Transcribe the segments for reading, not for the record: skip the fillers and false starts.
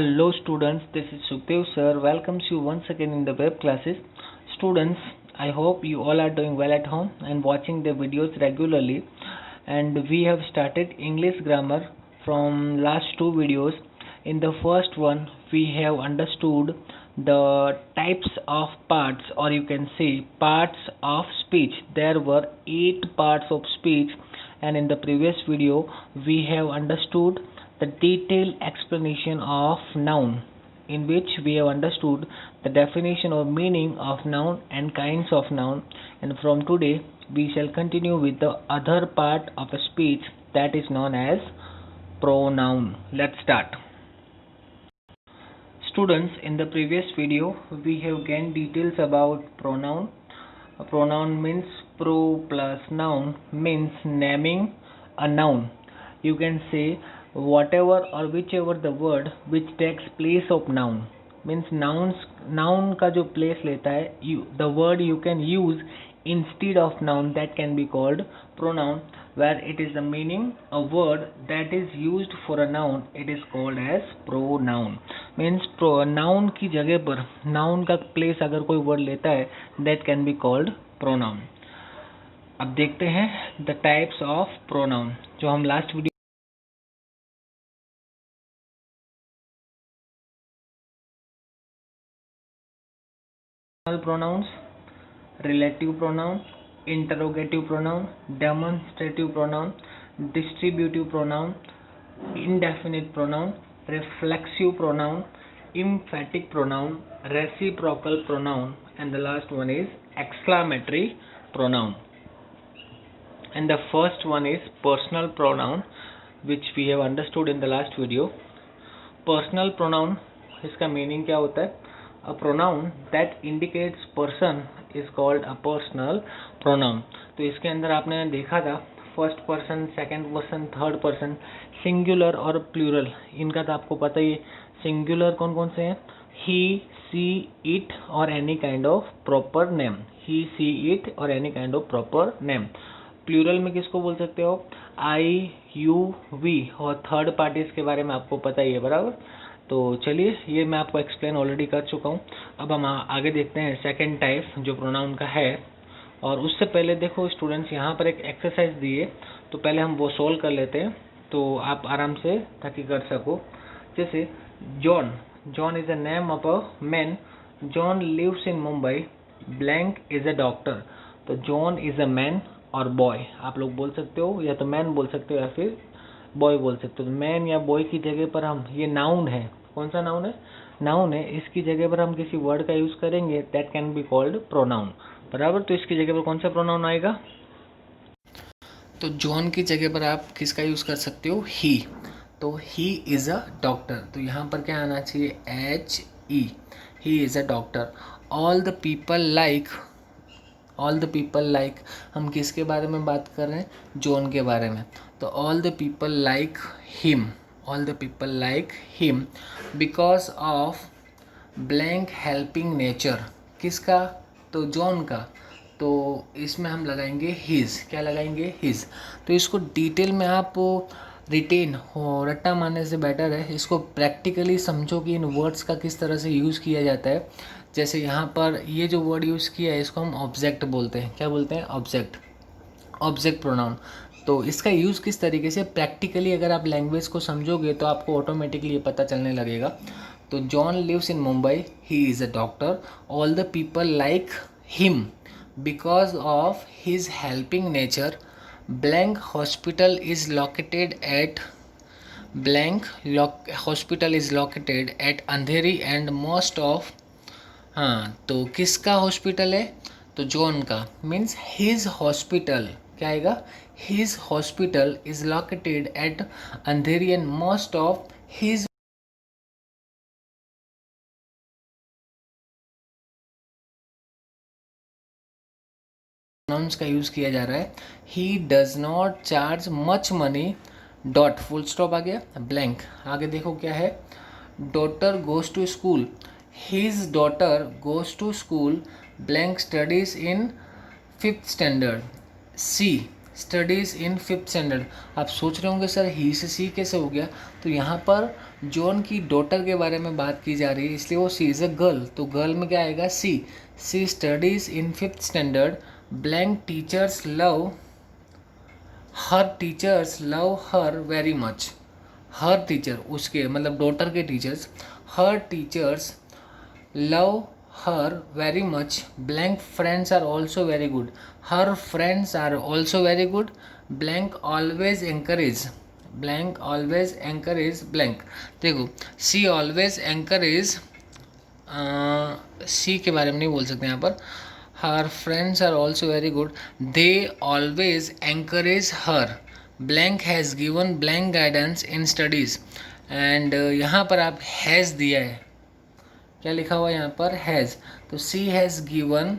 Hello students, this is Sukhdev sir. Welcomes you once again in the web classes. Students, I hope you all are doing well at home and watching the videos regularly. And we have started English grammar from last two videos. In the first one, we have understood the types of parts, or you can say parts of speech. There were 8 parts of speech, and in the previous video we have understood the detailed explanation of noun, in which we have understood the definition or meaning of noun and kinds of noun. And from today we shall continue with the other part of a speech, that is known as pronoun. Let's start. Students, in the previous video we have gained details about pronoun. A pronoun means pro plus noun, means naming a noun. You can say whatever or whichever the word which takes place of noun, means noun का जो place लेता है, the word you can use instead of noun, that can be called pronoun. Where it is the meaning a word that is used for a noun, it is called as pronoun. Means noun की जगह पर noun का place अगर कोई word लेता है, that can be called pronoun. अब देखते हैं the types of pronoun, जो हम last video pronouns, relative pronoun, interrogative pronoun, demonstrative pronoun, distributive pronoun, indefinite pronoun, reflexive pronoun, emphatic pronoun, reciprocal pronoun, and the last one is exclamatory pronoun. And the first one is personal pronoun, which we have understood in the last video. Personal pronoun, इसका meaning क्या होता है? A pronoun that indicates person is called a personal pronoun. तो इसके अंदर आपने देखा था first person, second person, third person, singular और प्लूरल. इनका तो आपको पता ही है. सिंगुलर कौन कौन से हैं? ही, सी, इट और any kind of proper name. He, she, it और any kind of proper name. Plural में किसको बोल सकते हो? I, you, we. और थर्ड पार्टीज के बारे में आपको पता ही है, बराबर. तो चलिए, ये मैं आपको एक्सप्लेन ऑलरेडी कर चुका हूँ. अब हम आगे देखते हैं सेकंड टाइप जो प्रोनाउन का है. और उससे पहले देखो स्टूडेंट्स, यहाँ पर एक एक्सरसाइज दी है, तो पहले हम वो सोल्व कर लेते हैं तो आप आराम से ताकि कर सको. जैसे John. John is a name of a man. John lives in Mumbai. Blank is a doctor. तो जॉन इज अ मैन और बॉय आप लोग बोल सकते हो, या तो मैन बोल सकते हो या फिर बॉय बोल सकते हो. मैन या बॉय की जगह पर हम, ये नाउन है. कौन सा नाउन है? नाउन है. इसकी जगह पर हम किसी वर्ड का यूज करेंगे, that can be called pronoun, बराबर. तो इसकी जगह पर कौन सा प्रोनाउन आएगा? तो जॉन की जगह पर आप किसका यूज कर सकते हो? ही. तो ही इज अ डॉक्टर. तो यहाँ पर क्या आना चाहिए? H E. He is a doctor. All the people like. All the people like, हम किसके बारे में बात कर रहे हैं? जॉन के बारे में. तो all the people like him. All the people like him because of blank helping nature. किसका? तो जॉन का. तो इसमें हम लगाएंगे हिज. क्या लगाएंगे? हिज. तो इसको डिटेल में आप रिटेन हो, रट्टा मारने से बेटर है इसको प्रैक्टिकली समझो कि इन वर्ड्स का किस तरह से यूज़ किया जाता है. जैसे यहाँ पर ये जो वर्ड यूज़ किया है इसको हम ऑब्जेक्ट बोलते हैं. क्या बोलते हैं? ऑब्जेक्ट. Object pronoun. तो इसका यूज़ किस तरीके से प्रैक्टिकली अगर आप लैंग्वेज को समझोगे तो आपको ऑटोमेटिकली ये पता चलने लगेगा. तो John lives in Mumbai. He is a doctor. All the people like him because of his helping nature. Blank hospital is located at. Blank hospital is located at Andheri and most of. हाँ, तो किसका hospital है? तो John का. Means his hospital. क्या आएगा? His hospital is located at Andheri and most of his pronouns का use किया जा रहा है. He does not charge much money. Dot, full stop आ गया. ब्लैंक. आगे देखो क्या है? Daughter goes to school. His daughter goes to school. Blank studies in 5th standard. She. Studies in 5th standard. आप सोच रहे होंगे सर ही से सी कैसे हो गया, तो यहाँ पर जॉन की डॉटर के बारे में बात की जा रही है, इसलिए वो सी इज़ अ गर्ल, तो गर्ल में क्या आएगा she. She studies in 5th standard, blank teachers love her, teachers love her very much. Her teacher, उसके मतलब डॉटर के teachers, her teachers love her very much, blank friends are also very good, her friends are also very good, blank always encourage, blank always encourage blank। देखो she always encourage, सी के बारे में नहीं बोल सकते यहाँ पर। her friends are also very good, they always encourage her, blank has given blank guidance in studies। And यहाँ पर आप हैज़ दिया है, क्या लिखा हुआ है यहाँ पर हैज़, तो she has given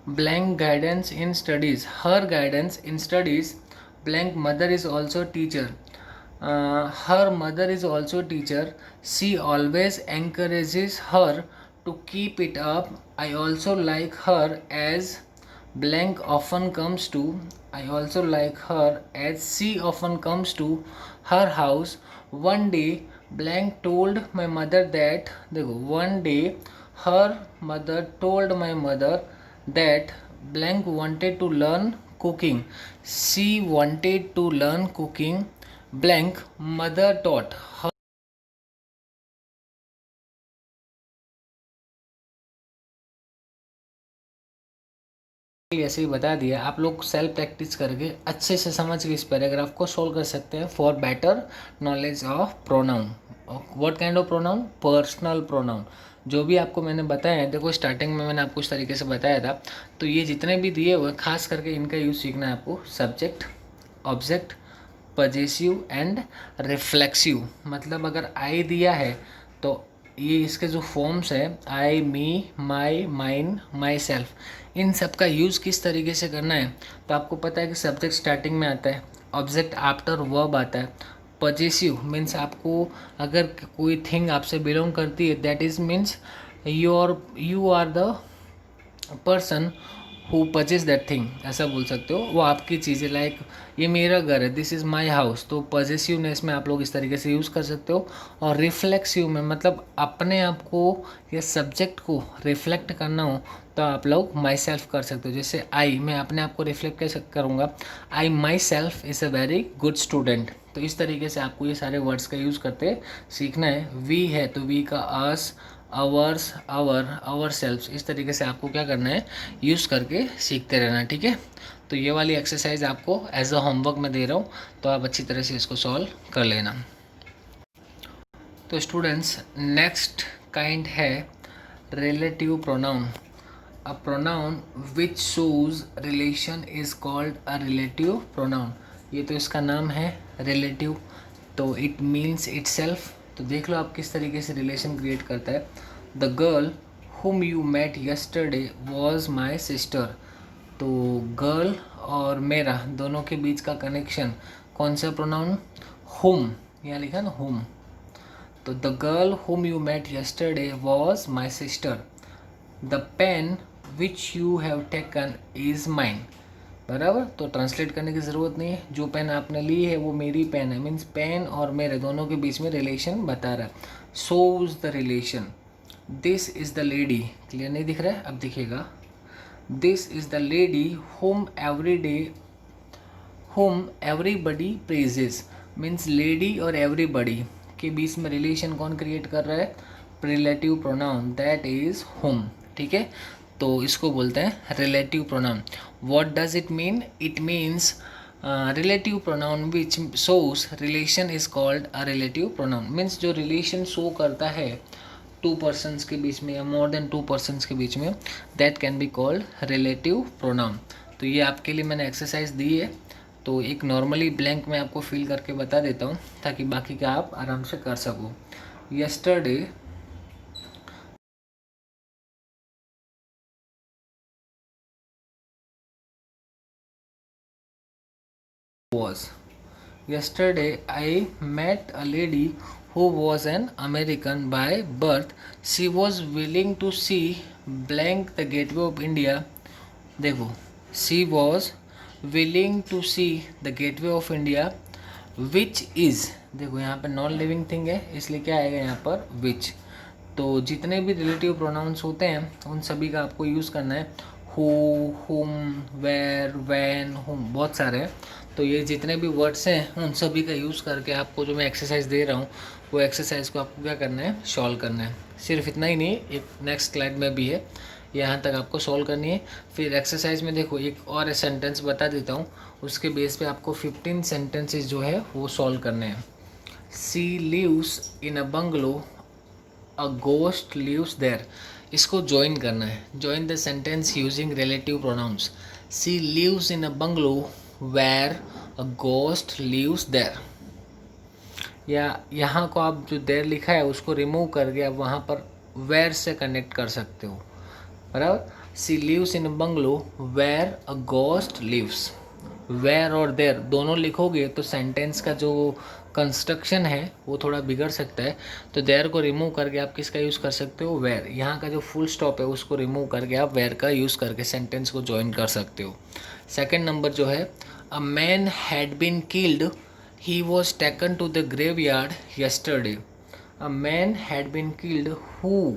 blank guidance in studies, her guidance in studies, blank mother is also teacher, her mother is also teacher, she always encourages her to keep it up, I also like her as blank often comes to, I also like her as she often comes to her house, one day blank told my mother that, देखो one day her mother told my mother that blank wanted to learn cooking, she wanted to learn cooking, blank mother taught her। ऐसे ही बता दिया, आप लोग self practice करके अच्छे से समझ के इस पैराग्राफ को सोल्व कर सकते हैं for better knowledge of pronoun. What kind of pronoun, personal pronoun. जो भी आपको मैंने बताया है, देखो स्टार्टिंग में मैंने आपको इस तरीके से बताया था, तो ये जितने भी दिए हुए खास करके इनका यूज़ सीखना है आपको। Subject, object, possessive and reflexive. मतलब अगर आई दिया है तो ये इसके जो फॉर्म्स है आई, मी, माई, माइन, माई सेल्फ, इन सब का यूज़ किस तरीके से करना है। तो आपको पता है कि सब्जेक्ट स्टार्टिंग में आता है, ऑब्जेक्ट आफ्टर वर्ब आता है, पजेसिव मीन्स आपको अगर कोई थिंग आपसे बिलोंग करती है, that is means you are the person who purchase that thing, ऐसा बोल सकते हो। वो आपकी चीज़ें, लाइक ये मेरा घर है, दिस इज़ माई हाउस, तो पॉजेसिवनेस में आप लोग इस तरीके से यूज़ कर सकते हो। और रिफ्लेक्सिव में मतलब अपने आप को या सब्जेक्ट को रिफ्लेक्ट करना हो तो आप लोग माई सेल्फ कर सकते हो। जैसे आई, मैं अपने आप को रिफ्लेक्ट कैसे करूँगा, I myself is a very good student. तो इस तरीके से आपको ये सारे वर्ड्स का यूज़ करते सीखना है। वी है तो वी का अस, आवर्स, आवर सेल्फ, इस तरीके से आपको क्या करना है, यूज़ करके सीखते रहना है, ठीक है। तो ये वाली एक्सरसाइज आपको एज अ होमवर्क में दे रहा हूँ, तो आप अच्छी तरह से इसको सॉल्व कर लेना। तो स्टूडेंट्स नेक्स्ट काइंड है relative pronoun. A pronoun which shows relation is called a relative pronoun. ये तो इसका नाम है रिलेटिव, तो इट मीन्स इट सेल्फ। तो देख लो आप किस तरीके से रिलेशन क्रिएट करता है। The girl whom you met yesterday was my sister। तो गर्ल और मेरा दोनों के बीच का कनेक्शन कौन सा प्रोनाउन, whom, यहाँ लिखा ना whom। तो the girl whom you met yesterday was my sister। The pen which you have taken is mine। बराबर, तो ट्रांसलेट करने की ज़रूरत नहीं है, जो पेन आपने ली है वो मेरी पेन है, मीन्स पेन और मेरे दोनों के बीच में रिलेशन बता रहा है। Shows the relation. This is the lady, clear नहीं दिख रहा है, अब दिखेगा। This is the lady home everybody praises, means lady और एवरीबडी के बीच में रिलेशन कौन क्रिएट कर रहा है, relative pronoun, that is home, ठीक है। तो इसको बोलते हैं relative pronoun. What does it mean, it means relative pronoun which shows relation is called a relative pronoun. Means जो रिलेशन शो करता है टू पर्सन्स के बीच में या मोर देन टू पर्सन्स के बीच में, that can be called relative pronoun. तो ये आपके लिए मैंने एक्सरसाइज दी है, तो एक नॉर्मली ब्लैंक में आपको फिल करके बता देता हूँ ताकि बाकी का आप आराम से कर सको। Yesterday was, yesterday I met a lady who was an American by birth, she was willing to see blank the gateway of India। देखो she was willing to see the gateway of India which is, देखो यहाँ पे non living thing है इसलिए क्या आएगा यहाँ पर विच। तो जितने भी रिलेटिव प्रोनाउंस होते हैं उन सभी का आपको यूज़ करना है। हु, हुम, वेर, वैन, हुम, बहुत सारे हैं। तो ये जितने भी वर्ड्स हैं उन सभी का यूज़ करके आपको जो मैं एक्सरसाइज दे रहा हूँ वो एक्सरसाइज को आपको क्या करना है, सॉल्व करना है। सिर्फ इतना ही नहीं, एक नेक्स्ट स्लाइड में भी है, यहाँ तक आपको सॉल्व करनी है। फिर एक्सरसाइज में देखो एक और सेंटेंस बता देता हूँ, उसके बेस पे आपको 15 सेंटेंसेस जो है वो सॉल्व करने हैं। She lives in a bungalow, a ghost lives there, इसको ज्वाइन करना है। Join the sentence using relative pronouns. She lives in a bungalow where a ghost lives there, या यहाँ को आप जो देयर लिखा है उसको रिमूव करके आप वहाँ पर वेयर से कनेक्ट कर सकते हो, बराबर। She lives in a bungalow where a ghost lives, where और देयर दोनों लिखोगे तो सेंटेंस का जो कंस्ट्रक्शन है वो थोड़ा बिगड़ सकता है। तो देयर को रिमूव करके आप किसका यूज़ कर सकते हो, वेयर। यहाँ का जो फुल स्टॉप है उसको रिमूव करके आप वेयर का यूज़ करके सेंटेंस को ज्वाइन कर सकते हो। सेकेंड नंबर जो है, a man had been killed, he was taken to the graveyard yesterday. A man had been killed, who,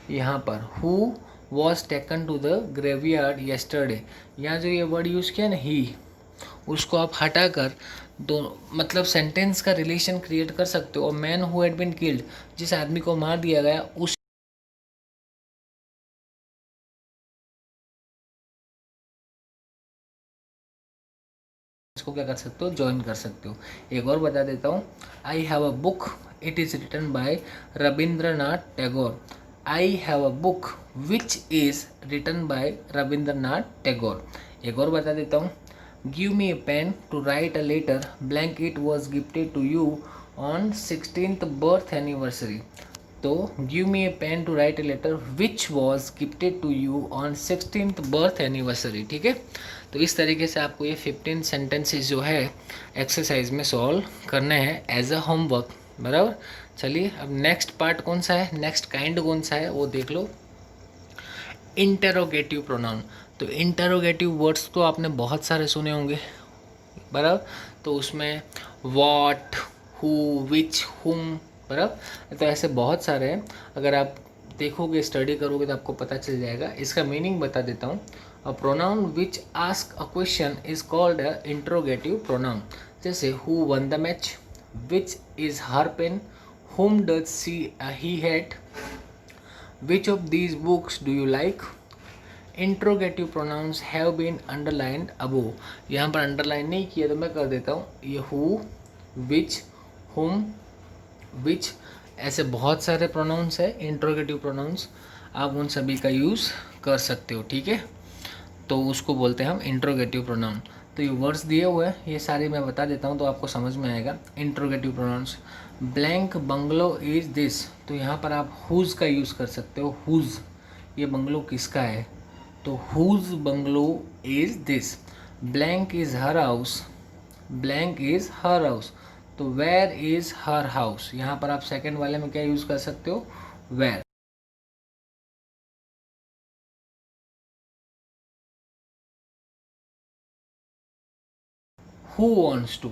यहाँ पर who was taken to the graveyard yesterday, यहाँ जो ये वर्ड यूज़ किया ना ही, उसको आप हटाकर दो मतलब सेंटेंस का रिलेशन क्रिएट कर सकते हो। और man who had been killed, जिस आदमी को मार दिया गया, उस इसको क्या कर सकते हो, ज्वाइन कर सकते हो। एक और बता देता हूँ, I have a book, it is written by Rabindranath Tagore. I have a book which is written by Rabindranath Tagore. एक और बता देता हूँ, give me a pen to write a letter, blank it was gifted to you on 16th birth anniversary. तो give me a pen to write a letter which was gifted to you on 16th birth anniversary, ठीक है। तो इस तरीके से आपको ये 15 sentences जो है एक्सरसाइज में सॉल्व करने हैं एज अ होमवर्क, बराबर। चलिए अब नेक्स्ट पार्ट कौन सा है, नेक्स्ट काइंड कौन सा है वो देख लो, इंटरोगेटिव प्रोनाउन। तो इंटरोगेटिव वर्ड्स तो आपने बहुत सारे सुने होंगे, बराबर। तो उसमें वॉट, हु, विच, हुम, बराबर। तो ऐसे बहुत सारे हैं, अगर आप देखोगे स्टडी करोगे तो आपको पता चल जाएगा। इसका मीनिंग बता देता हूँ। A pronoun which ask a question is called a interrogative pronoun. जैसे who won the match, which is her pen, whom does he hate, which of these books do you like. Interrogative pronouns have been underlined above, यहाँ पर underline नहीं किया तो मैं कर देता हूँ, ये हु, विच, हुम, विच, ऐसे बहुत सारे प्रोनाउंस है इंट्रोगेटिव प्रोनाउंस, आप उन सभी का यूज़ कर सकते हो, ठीक है। तो उसको बोलते हैं हम इंट्रोगेटिव प्रोनाउन। तो ये वर्ड्स दिए हुए हैं, ये सारे मैं बता देता हूँ तो आपको समझ में आएगा। Interrogative pronounce, blank bungalow is this, तो यहाँ पर आप हुज का यूज़ कर सकते हो, हुज, ये बंगलो किसका है, तो whose bungalow is this. Blank is her house, blank is her house, तो वेयर इज हर हाउस, यहाँ पर आप सेकंड वाले में क्या यूज़ कर सकते हो, वेयर। हु वॉन्ट्स टू,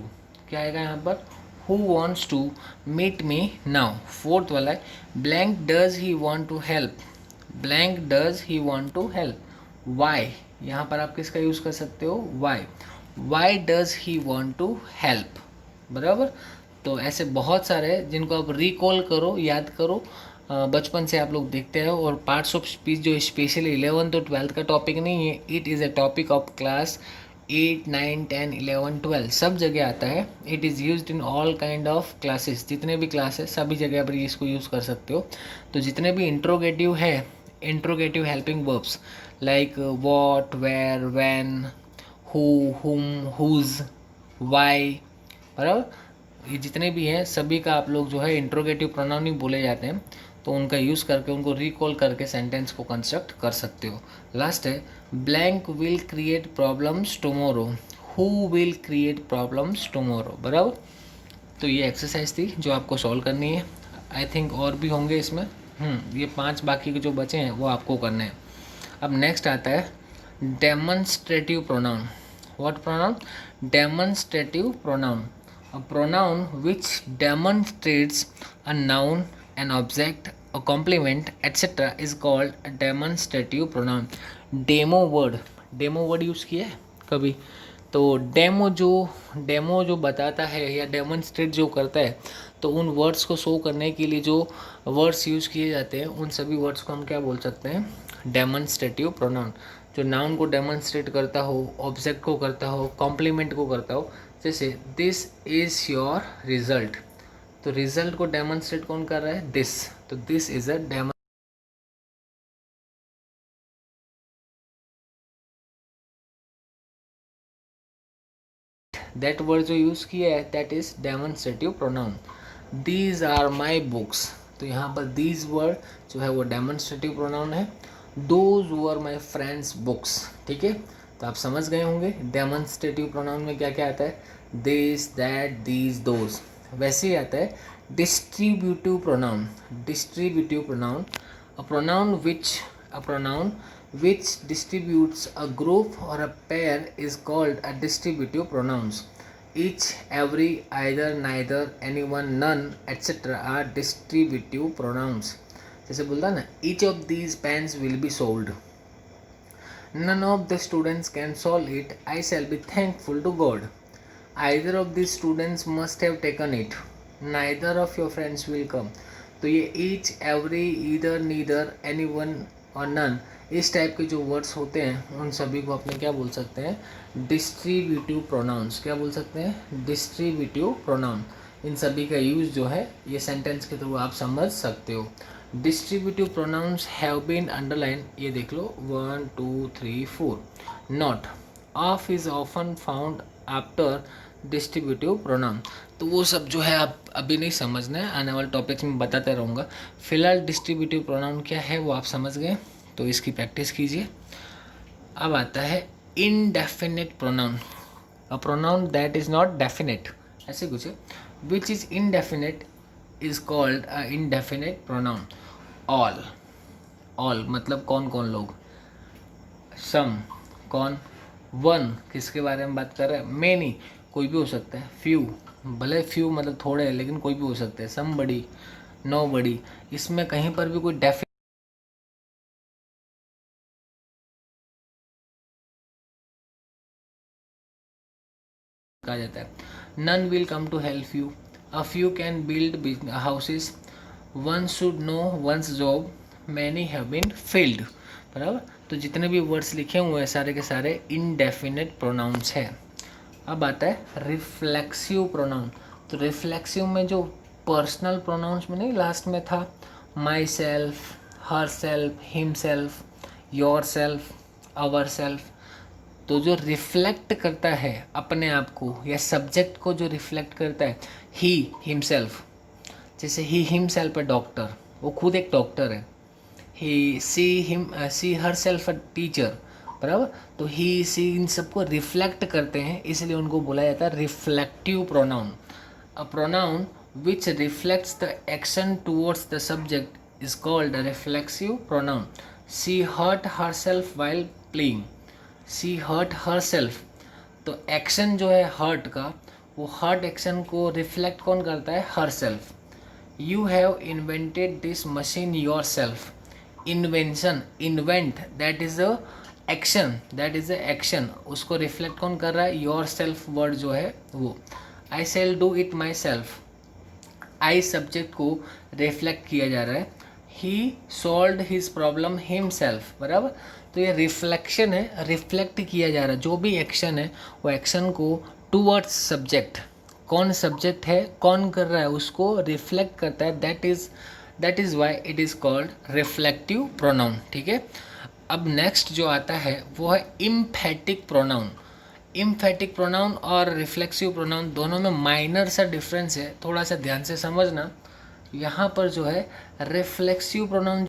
क्या आएगा यहाँ पर, who wants to meet me now. Fourth वाला है, blank does he want to help, blank does he want to help. Why, यहाँ पर आप किसका यूज़ कर सकते हो, why, why does he want to help, बराबर। तो ऐसे बहुत सारे हैं जिनको आप रिकॉल करो, याद करो, बचपन से आप लोग देखते हो। और पार्ट्स ऑफ स्पीच जो स्पेशली 11th और 12th का टॉपिक नहीं है, it is a topic of class 8, 9, 10, 11, 12 सब जगह आता है। It is used in all kind of classes, जितने भी क्लास है सभी जगह पर इसको यूज़ कर सकते हो। तो जितने भी इंट्रोगेटिव है, interrogative helping verbs like what, where, when, who, whom, whose, why, बराबर, ये जितने भी हैं सभी का आप लोग जो है इंट्रोगेटिव प्रोनाउन ही बोले जाते हैं। तो उनका यूज़ करके उनको रिकॉल करके सेंटेंस को कंस्ट्रक्ट कर सकते हो। लास्ट है, blank will create problems tomorrow, who will create problems tomorrow, बराबर। तो ये एक्सरसाइज थी जो आपको सॉल्व करनी है। आई थिंक और भी होंगे इसमें, ये 5 बाकी के जो बचे हैं वो आपको करने हैं। अब नेक्स्ट आता है demonstrative pronoun. What pronoun? Demonstrative pronoun. A pronoun which demonstrates a noun, an object, a complement, etc. is called a demonstrative pronoun. Demo word use किया है कभी? तो डेमो जो बताता है या डेमोन्स्ट्रेट जो करता है, तो उन वर्ड्स को शो करने के लिए जो वर्ड्स यूज़ किए जाते हैं उन सभी वर्ड्स को हम क्या बोल सकते हैं? Demonstrative pronoun. जो नाउन को डेमोन्स्ट्रेट करता हो, ऑब्जेक्ट को करता हो, कॉम्प्लीमेंट को करता हो. जैसे दिस इज योर रिजल्ट, तो रिजल्ट को डेमोन्स्ट्रेट कौन कर रहा है? दिस. तो this is a demo. That word जो यूज़ किया है that is demonstrative pronoun. These are my books, तो यहाँ पर दीज वर्ड जो है वो डेमोन्स्ट्रेटिव प्रोनाउन है. Those were my friends books. ठीक है, तो आप समझ गए होंगे डेमोन्स्ट्रेटिव प्रोनाउन में क्या क्या आता है. This, that, these, those. वैसे ही आता है distributive pronoun. Distributive pronoun, a pronoun which distributes a group or a pair is called a distributive pronouns. Each, every, either, neither, anyone, none, etc. are distributive pronouns. जैसे बोलता ना, each of these pens will be sold. None of the students can solve it. I shall be thankful to God. Either of these students must have taken it. Neither of your friends will come. तो ये each, every, either, neither, anyone और none, इस type के जो words होते हैं उन सभी को अपने क्या बोल सकते हैं? Distributive pronounce. क्या बोल सकते हैं? Distributive pronoun. इन सभी का यूज़ जो है ये सेंटेंस के थ्रू आप समझ सकते हो. Distributive pronouns have been underline. ये देख लो 1 2 3 4. Not, of is often found after distributive pronoun. तो वो सब जो है आप अभी नहीं समझना है, आने वाले टॉपिक्स में बताते रहूँगा. फिलहाल डिस्ट्रीब्यूटिव प्रोनाउन क्या है वो आप समझ गए, तो इसकी प्रैक्टिस कीजिए. अब आता है indefinite pronoun. A pronoun that is not definite, ऐसे कुछ है. Which is indefinite is called a indefinite pronoun. All, all मतलब कौन कौन लोग. सम, कौन. वन, किसके बारे में बात कर रहे हैं? मेनी, कोई भी हो सकता है. फ्यू, भले फ्यू मतलब थोड़े है लेकिन कोई भी हो सकते हैं. Somebody, nobody. इसमें कहीं पर भी कोई डेफिनेट कहा जाता है. None will come to help you. A few can build houses. One should know one's job. Many have been failed. बराबर. तो जितने भी वर्ड्स लिखे हुए हैं सारे के सारे इनडेफिनेट प्रोनाउंस है. अब आता है रिफ्लेक्सिव प्रोनाउन. तो रिफ्लेक्सिव में जो पर्सनल प्रोनाउंस में नहीं लास्ट में था, myself, herself, himself, yourself, ourself. तो जो रिफ्लेक्ट करता है अपने आप को या सब्जेक्ट को, जो रिफ्लेक्ट करता है, ही हिमसेल्फ. जैसे ही हिमसेल्फ है डॉक्टर, वो खुद एक डॉक्टर है. ही सी हर सेल्फ अ टीचर. बराबर. तो ही सी इन सबको रिफ्लेक्ट करते हैं, इसलिए उनको बोला जाता है reflective pronoun. A pronoun which reflects the action towards the subject is called a reflexive pronoun. She hurt herself while playing. She hurt herself. तो एक्शन जो है हर्ट का, वो हर्ट एक्शन को रिफ्लेक्ट कौन करता है? Her self. You have invented this machine your self. Invention, invent, that is a action, that is a action. उसको रिफ्लेक्ट कौन कर रहा है? योर सेल्फ वर्ड जो है वो. I shall do it myself. I subject को reflect किया जा रहा है. He solve his problem himself. बराबर. तो ये रिफ्लेक्शन है, रिफ्लेक्ट किया जा रहा है. जो भी एक्शन है वो एक्शन को टूवर्ड्स सब्जेक्ट, कौन सब्जेक्ट है, कौन कर रहा है, उसको रिफ्लेक्ट करता है. That is why it is called reflective pronoun. ठीक है. अब नेक्स्ट जो आता है वो है इम्फेटिक प्रोनाउन. इम्फेटिक प्रोनाउन और रिफ्लेक्सिव प्रोनाउन दोनों में माइनर सा डिफरेंस है, थोड़ा सा ध्यान से समझना. यहाँ पर जो है रिफ्लेक्सिव प्रोनाउन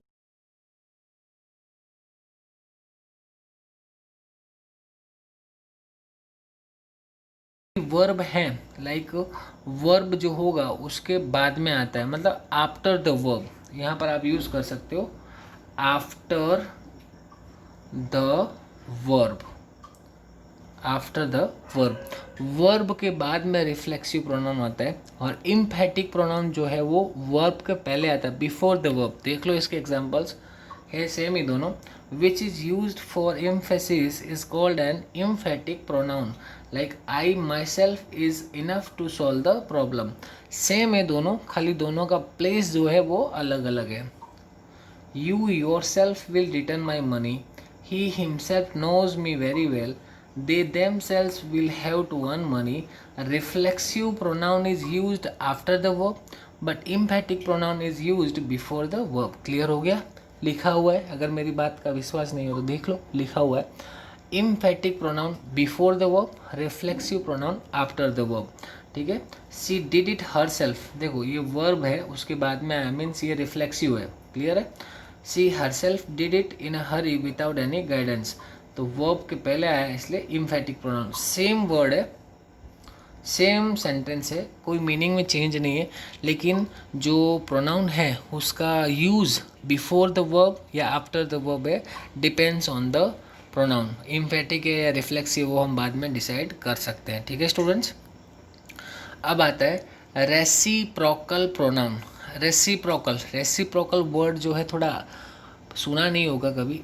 वर्ब है, लाइक वर्ब जो होगा उसके बाद में आता है, मतलब आफ्टर द वर्ब. यहाँ पर आप यूज कर सकते हो after the verb. After the verb, verb के बाद में रिफ्लेक्सिव प्रोनाउन आता है, और इम्फेटिक प्रोनाउन जो है वो वर्ब के पहले आता है, बिफोर द वर्ब। देख लो इसके एग्जांपल्स है सेम ही दोनों। Which is used for emphasis is called an emphatic pronoun, like I myself is enough to solve the problem. Same है दोनों, खाली दोनों का प्लेस जो है वो अलग अलग है। You yourself will return my money. He himself knows me very well. They themselves will have to earn money. A reflexive pronoun is used after the verb, but emphatic pronoun is used before the verb. Clear हो गया? लिखा हुआ है, अगर मेरी बात का विश्वास नहीं हो तो देख लो, लिखा हुआ है। Emphatic pronoun before the verb, reflexive pronoun after the verb. ठीक है। She did it herself, देखो ये verb है, उसके बाद में मीन्स ये reflexive है। क्लियर है? She herself did it in a hurry without any guidance, तो verb के पहले आया है इसलिए emphatic pronoun। सेम वर्ड है, सेम सेंटेंस है, कोई मीनिंग में चेंज नहीं है, लेकिन जो प्रोनाउन है उसका यूज़ बिफोर द वर्ब या आफ्टर द वर्ब है, depends on the pronoun. Emphatic है या रिफ्लेक्सिव वो हम बाद में डिसाइड कर सकते हैं। ठीक है स्टूडेंट्स, अब आता है रेसिप्रोकल प्रोनाउन। रेसिप्रोकल वर्ड जो है थोड़ा सुना नहीं होगा कभी।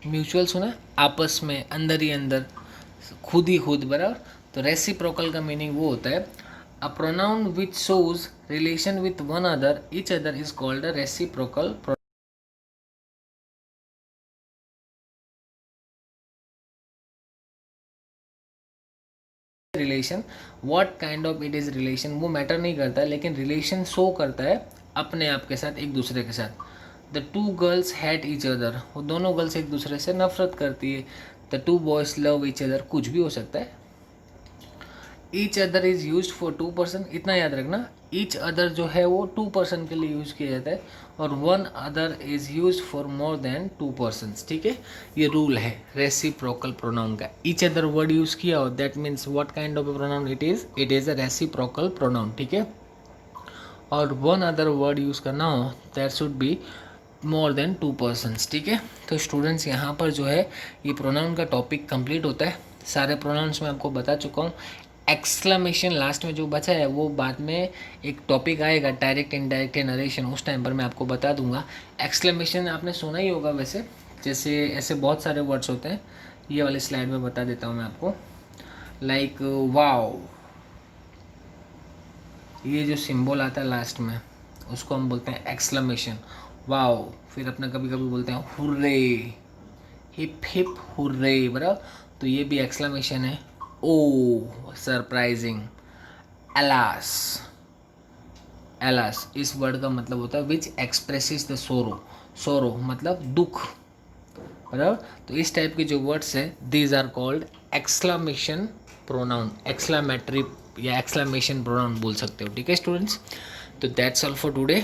म्यूचुअल सुना, आपस में, अंदर ही अंदर, खुद ही खुद, बराबर। तो रेसिप्रोकल का मीनिंग वो होता है अ pronoun which shows relation with one other each other is called a reciprocal relation. What kind of it is relation वो मैटर नहीं करता है, लेकिन रिलेशन शो करता है अपने आप के साथ, एक दूसरे के साथ। The two girls hate each other, वो दोनों गर्ल्स एक दूसरे से नफरत करती है। The two boys love each other, कुछ भी हो सकता है। Each other is use for two person, इतना याद रखना, ईच अदर जो है वो टू पर्सन के लिए यूज किया जाता है, और one other is use for more than two person. ठीक है, ये रूल है रेसिप्रोकल प्रोनाउन का। ईच अदर वर्ड यूज किया हो, that means what kind of a pronoun it is a reciprocal pronoun. ठीक है, और वन अदर वर्ड यूज करना हो, that should be more than two persons. ठीक है, तो स्टूडेंट्स यहाँ पर जो है ये प्रोनाउन का टॉपिक कंप्लीट होता है। सारे प्रोनाउंस मैं आपको बता चुका हूँ। एक्सक्लेमेशन लास्ट में जो बचा है वो बाद में एक टॉपिक आएगा, डायरेक्ट इनडायरेक्ट नरेशन, उस टाइम पर मैं आपको बता दूंगा। एक्सक्लेमेशन आपने सुना ही होगा वैसे, जैसे ऐसे बहुत सारे वर्ड्स होते हैं, ये वाले स्लाइड में बता देता हूँ मैं आपको। लाइक वाओ, ये जो सिंबल आता है लास्ट में उसको हम बोलते हैं एक्सक्लेमेशन, वाओ। फिर अपना कभी कभी बोलते हैं हुर्रे, हिप हिप हुर्रे, बराबर, तो ये भी एक्सक्लेमेशन है। ओ सरप्राइजिंग, एलास, एलास इस वर्ड का मतलब होता है विच एक्सप्रेसिस द सोरो मतलब दुख, बराबर। तो इस टाइप के जो वर्ड्स है these are called exclamation pronoun, exclamatory या एक्सक्लेमेशन प्रोनाउन बोल सकते हो। ठीक है स्टूडेंट्स, तो that's all for today,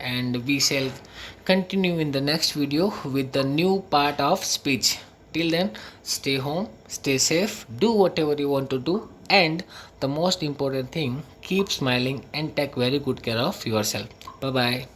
and we shall continue in the next video with the new part of speech. Till then, stay home, stay safe, do whatever you want to do, and the most important thing, keep smiling and take very good care of yourself. Bye bye.